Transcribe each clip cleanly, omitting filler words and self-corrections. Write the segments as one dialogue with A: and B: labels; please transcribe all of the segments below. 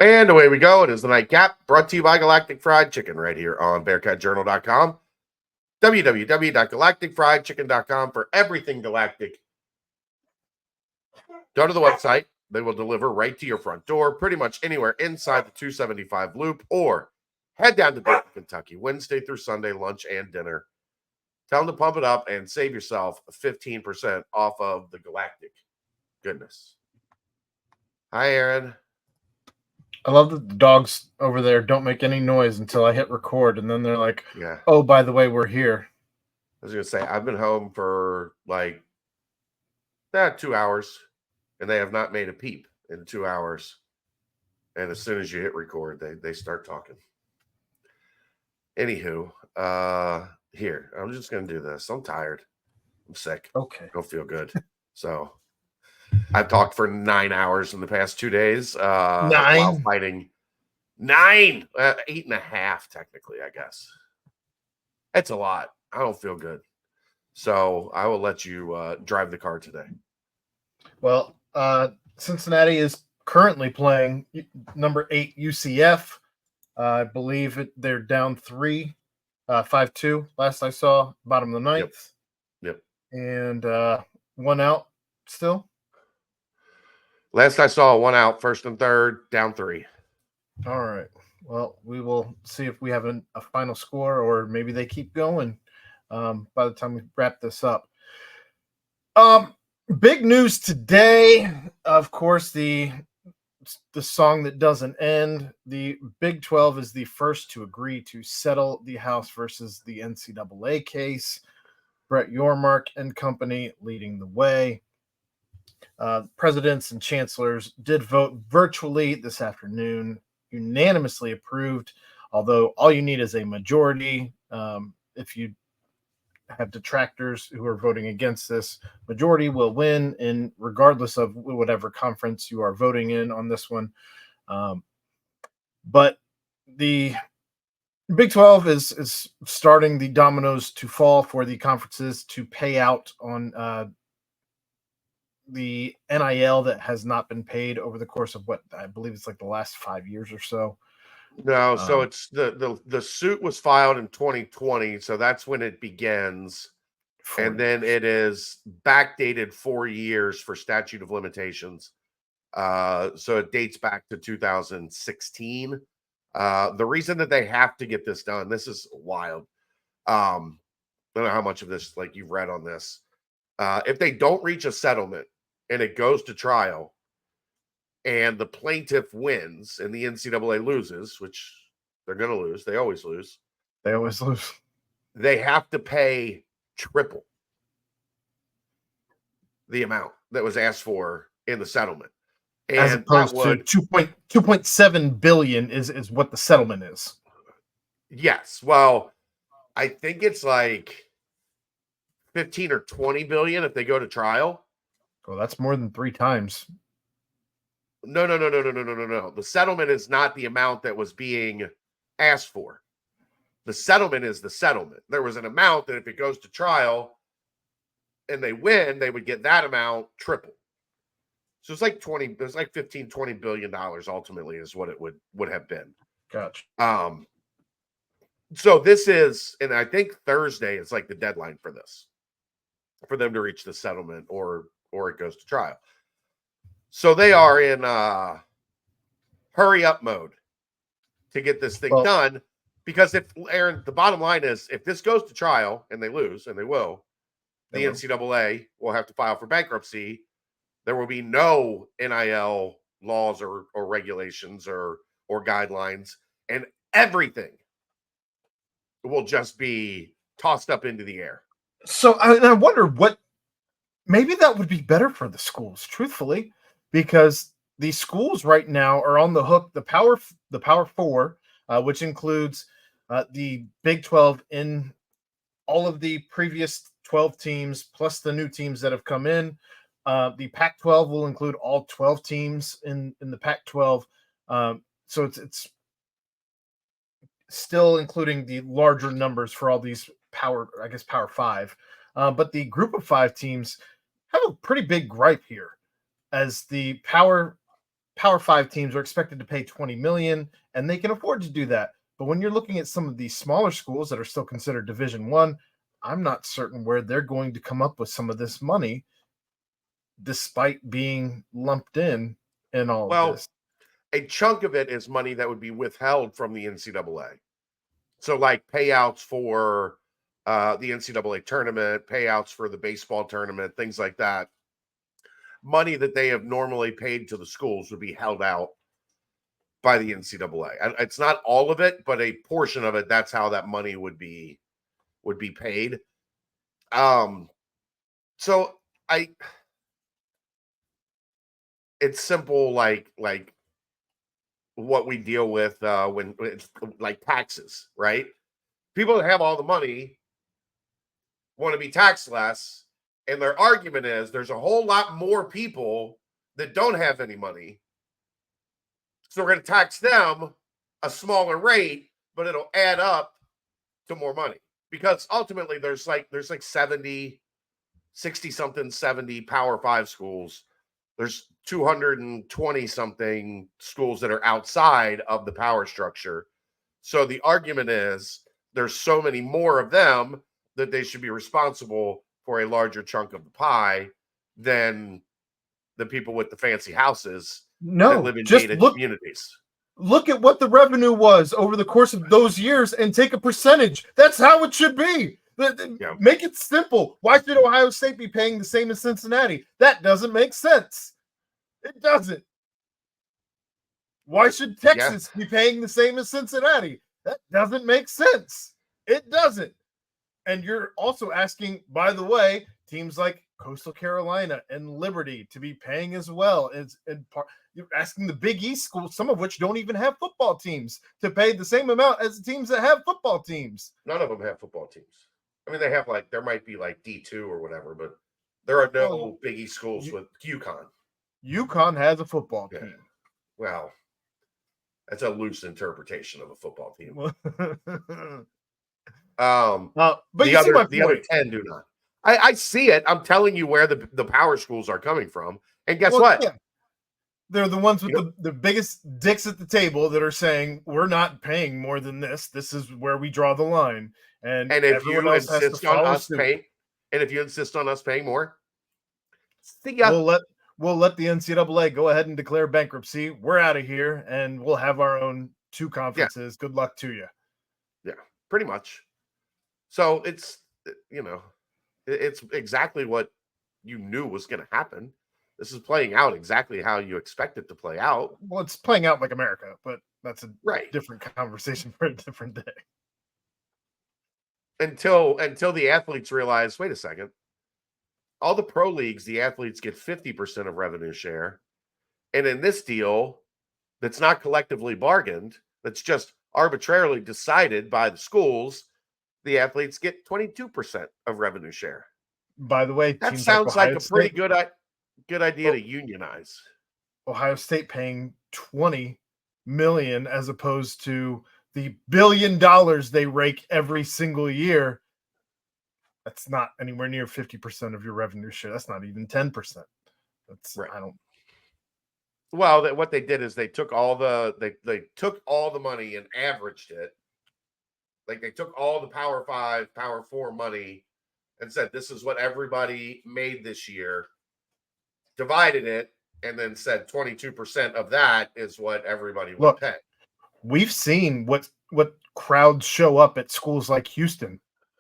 A: And away we go. It is the Nightcap, brought to you by Galactic Fried Chicken right here on BearcatJournal.com. www.galacticfriedchicken.com for everything Galactic. Go to the website. They will deliver right to your front door, pretty much anywhere inside the 275 loop, or head down to Dayton, Kentucky, Wednesday through Sunday, lunch and dinner. Tell them to pump it up and save yourself 15% off of the Galactic goodness. Hi, Aaron.
B: I love that the dogs over there don't make any noise until I hit record, and then they're like,
A: Yeah.
B: "Oh, by the way, we're here."
A: I was going to say, I've been home for like 2 hours, and they have not made a peep in 2 hours. And as soon as you hit record, they start talking. Anywho, here, I'm just going to do this. I'm tired. I'm sick.
B: Okay.
A: I don't feel good. So I've talked for 9 hours in the past 2 days. While fighting 9, 8.5, technically, I guess. It's a lot. I don't feel good. So I will let you drive the car today.
B: Well, Cincinnati is currently playing number 8 UCF. I believe they're down 3, 5-2. Last I saw, bottom of the ninth.
A: Yep.
B: And 1 out still.
A: Last I saw, 1 out, first and third, down 3.
B: All right. Well, we will see if we have a final score, or maybe they keep going by the time we wrap this up. Big news today, of course, the song that doesn't end. The Big 12 is the first to agree to settle the House versus the NCAA case. Brett Yormark and company leading the way. Presidents and chancellors did vote virtually this afternoon, unanimously approved, although all you need is a majority. If you have detractors who are voting against this, majority will win, in regardless of whatever conference you are voting in on this one. But the Big 12 is starting the dominoes to fall for the conferences to pay out on the NIL that has not been paid over the course of what I believe it's like the last 5 years or so.
A: No, so it's the suit was filed in 2020, so that's when it begins. And then it is backdated 4 years for statute of limitations. So it dates back to 2016. The reason that they have to get this done, this is wild. I don't know how much of this like you've read on this. If they don't reach a settlement and it goes to trial, and the plaintiff wins and the NCAA loses, which they're going to lose. They always lose.
B: They always lose.
A: They have to pay triple the amount that was asked for in the settlement. And
B: as opposed to 2.7 billion is what the settlement is.
A: Yes. Well, I think it's like 15 or 20 billion if they go to trial.
B: Well, that's more than 3 times.
A: No. The settlement is not the amount that was being asked for. The settlement is the settlement. There was an amount that if it goes to trial and they win, they would get that amount triple. So it's like 15, $20 billion ultimately is what it would have been.
B: Gotcha.
A: So this is, and I think Thursday is like the deadline for this, for them to reach the settlement or it goes to trial. So they are in hurry up mode to get this thing done, because if Aaron, the bottom line is, if this goes to trial and they lose, and they will, the NCAA will have to file for bankruptcy. There will be no NIL laws or regulations or guidelines, and everything will just be tossed up into the air.
B: So I wonder what, maybe that would be better for the schools, truthfully, because the schools right now are on the hook. The Power Four, which includes the Big 12 in all of the previous 12 teams, plus the new teams that have come in. The Pac-12 will include all 12 teams in the Pac-12. So it's still including the larger numbers for all these Power 5. But the group of 5 teams have a pretty big gripe here, as the Power Power 5 teams are expected to pay $20 million, and they can afford to do that. But when you're looking at some of these smaller schools that are still considered Division One, I'm not certain where they're going to come up with some of this money, despite being lumped in all of this.
A: A chunk of it is money that would be withheld from the NCAA. So, like payouts for the NCAA tournament, payouts for the baseball tournament, things like that. Money that they have normally paid to the schools would be held out by the NCAA. It's not all of it, but a portion of it. That's how that money would be paid. So it's simple, like what we deal with when it's like taxes, right? People that have all the money want to be taxed less, and their argument is there's a whole lot more people that don't have any money, so we're going to tax them a smaller rate, but it'll add up to more money, because ultimately there's like 60 something 70 Power 5 schools. There's 220 something schools that are outside of the power structure. So the argument is there's so many more of them that they should be responsible for a larger chunk of the pie than the people with the fancy houses that live in gated communities.
B: Look at what the revenue was over the course of those years and take a percentage. That's how it should be. Yeah. Make it simple. Why should Ohio State be paying the same as Cincinnati? That doesn't make sense. It doesn't. Why should Texas be paying the same as Cincinnati? That doesn't make sense. It doesn't. And you're also asking, by the way, teams like Coastal Carolina and Liberty to be paying as well. You're asking the Big East schools, some of which don't even have football teams, to pay the same amount as the teams that have football teams.
A: None of them have football teams. I mean, they have there might be like D2 or whatever, but there are no Big East schools with UConn.
B: UConn has a football team.
A: Well, that's a loose interpretation of a football team. But the other 10 do not. I see it. I'm telling you where the power schools are coming from. And guess what? Yeah.
B: They're the ones with the biggest dicks at the table that are saying, we're not paying more than this. This is where we draw the line. And
A: if you insist on us paying, and if you insist on us paying more, see ya.
B: We'll let the NCAA go ahead and declare bankruptcy. We're out of here, and we'll have our own 2 conferences. Yeah. Good luck to you.
A: Yeah, pretty much. So it's it's exactly what you knew was going to happen. This is playing out exactly how you expect it to play out.
B: Well, it's playing out like America, but that's a different conversation for a different day.
A: Until the athletes realize, wait a second, all the pro leagues, the athletes get 50% of revenue share. And in this deal, that's not collectively bargained, that's just arbitrarily decided by the schools, the athletes get 22% of revenue share.
B: By the way,
A: that sounds like a pretty good idea to unionize.
B: Ohio State paying $20 million as opposed to the $1 billion they rake every single year. That's not anywhere near 50% of your revenue share. That's not even 10%. That's right.
A: Well, what they did is they took all they took all the money and averaged it. Like they took all the Power 5, Power 4 money and said, this is what everybody made this year, divided it, and then said 22% of that is what everybody would pay.
B: We've seen what crowds show up at schools like Houston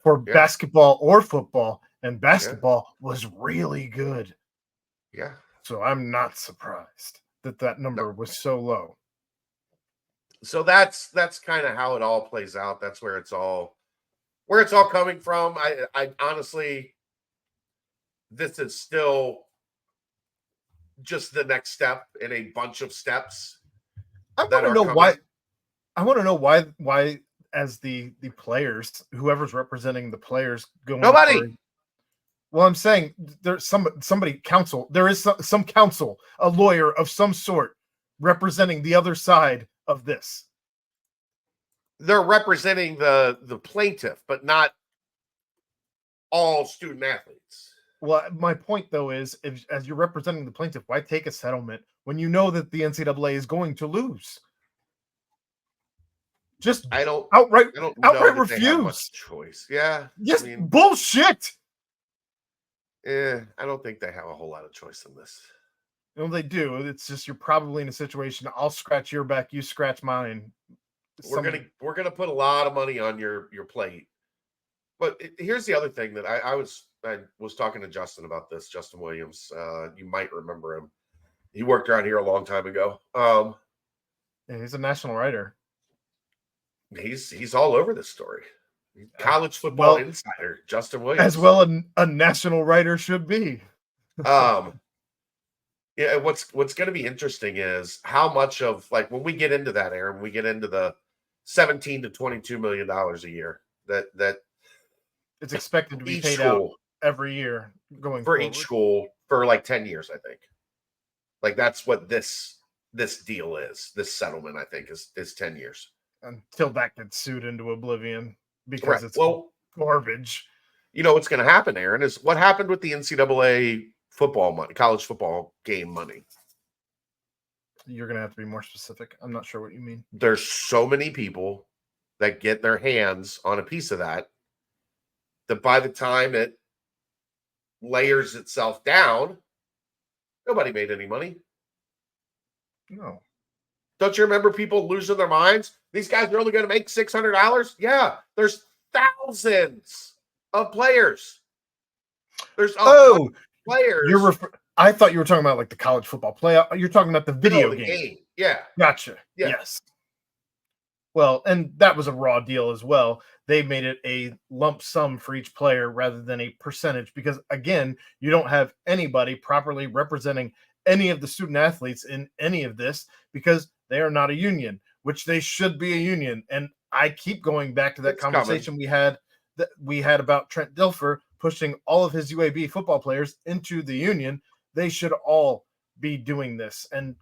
B: for basketball or football, and basketball was really good.
A: Yeah.
B: So I'm not surprised that number was so low.
A: So that's kind of how it all plays out. That's where it's all coming from. I honestly, this is still just the next step in a bunch of steps.
B: I want to know why. I want to know why as the players, whoever's representing the players, going.
A: Nobody.
B: Well, I'm saying there's somebody counsel. There is some counsel, a lawyer of some sort, representing the other side of this.
A: They're representing the plaintiff, but not all student athletes.
B: Well, my point though is, as you're representing the plaintiff, why take a settlement? when you know that the NCAA is going to lose? Just
A: I don't
B: outright
A: know that they have much
B: refuse.
A: choice. Yeah.
B: Yes,
A: I mean,
B: bullshit.
A: I don't think they have a whole lot of choice in this.
B: No, they do. It's just you're probably in a situation. I'll scratch your back, you scratch mine.
A: We're gonna put a lot of money on your plate. But here's the other thing that I was talking to Justin about this. Justin Williams, you might remember him. He worked around here a long time ago.
B: Yeah, he's a national writer.
A: He's all over this story. College football insider, Justin Williams.
B: As well a national writer should be.
A: Yeah, what's going to be interesting is how much of, like, when we get into that, Aaron, we get into the $17 to $22 million a year that
B: it's expected to be paid out every year going
A: for
B: forward.
A: each school for like 10 years, I think. Like, that's what this deal is. This settlement, I think, is 10 years.
B: Until that gets sued into oblivion because it's garbage.
A: You know what's going to happen, Aaron, is what happened with the NCAA football money, college football game money.
B: You're going to have to be more specific. I'm not sure what you mean.
A: There's so many people that get their hands on a piece of that by the time it layers itself down, nobody made any money.
B: No.
A: Don't you remember people losing their minds? These guys are only going to make $600? Yeah, there's thousands of players. There's players.
B: I thought you were talking about like the college football playoff. You're talking about the video game.
A: Yeah.
B: Gotcha. Yeah. Yes. Well, and that was a raw deal as well. They made it a lump sum for each player rather than a percentage because, again, you don't have anybody properly representing any of the student athletes in any of this because they are not a union, which they should be a union. And I keep going back to that conversation we had about Trent Dilfer pushing all of his UAB football players into the union. They should all be doing this. And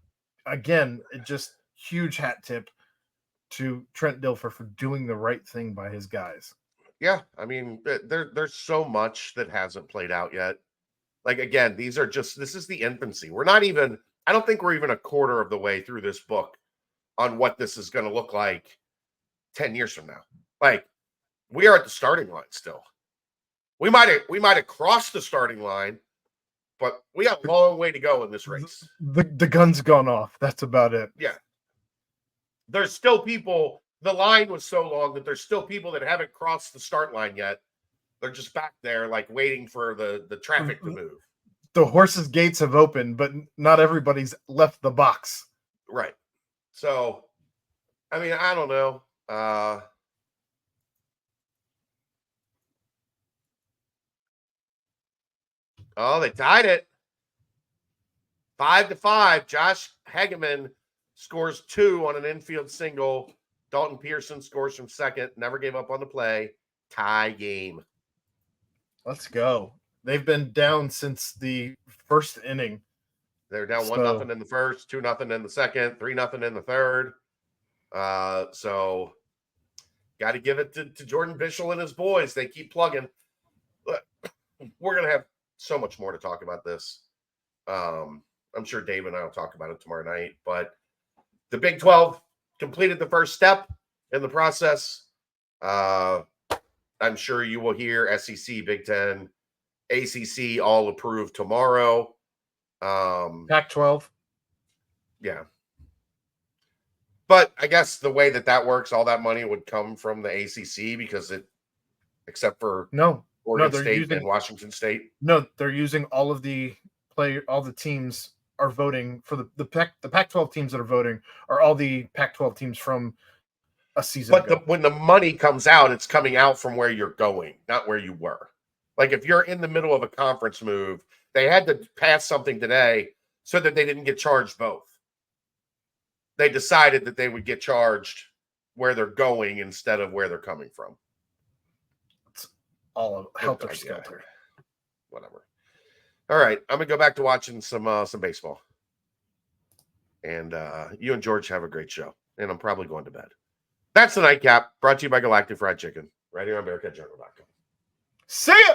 B: again, it just huge hat tip to Trent Dilfer for doing the right thing by his guys.
A: Yeah, I mean, there's so much that hasn't played out yet. Like, again, this is the infancy. I don't think we're even a quarter of the way through this book on what this is going to look like 10 years from now. Like, we are at the starting line still. We might have crossed the starting line, but we got a long way to go in this race.
B: The gun's gone off. That's about it.
A: Yeah. There's still people, the line was so long that there's still people that haven't crossed the start line yet. They're just back there, like, waiting for the traffic to move.
B: The horses' gates have opened, but not everybody's left the box.
A: Right. So, I mean, I don't know. Oh, they tied it. 5-5. Josh Hageman scores 2 on an infield single. Dalton Pearson scores from second. Never gave up on the play. Tie game.
B: Let's go. They've been down since the first inning.
A: They're down 1-0 in the first, 2-0 in the second, 3-0 in the third. So got to give it to Jordan Bishel and his boys. They keep plugging. Look, we're going to have so much more to talk about this. I'm sure Dave and I will talk about it tomorrow night. But the Big 12 completed the first step in the process. I'm sure you will hear SEC, Big 10, ACC all approved tomorrow.
B: Pac-12.
A: Yeah. But I guess the way that works, all that money would come from the ACC because except for Oregon State and Washington State.
B: No, they're using all of the teams are voting for the Pac-12 teams that are voting are all the Pac-12 teams from a season ago.
A: But when the money comes out, it's coming out from where you're going, not where you were. Like, if you're in the middle of a conference move, they had to pass something today so that they didn't get charged both. They decided that they would get charged where they're going instead of where they're coming from.
B: It's all of helter-skelter.
A: Whatever. All right, I'm gonna go back to watching some baseball. And you and George have a great show. And I'm probably going to bed. That's the Nightcap, brought to you by Galactic Fried Chicken, right here on BearcatJournal.com.
B: See ya!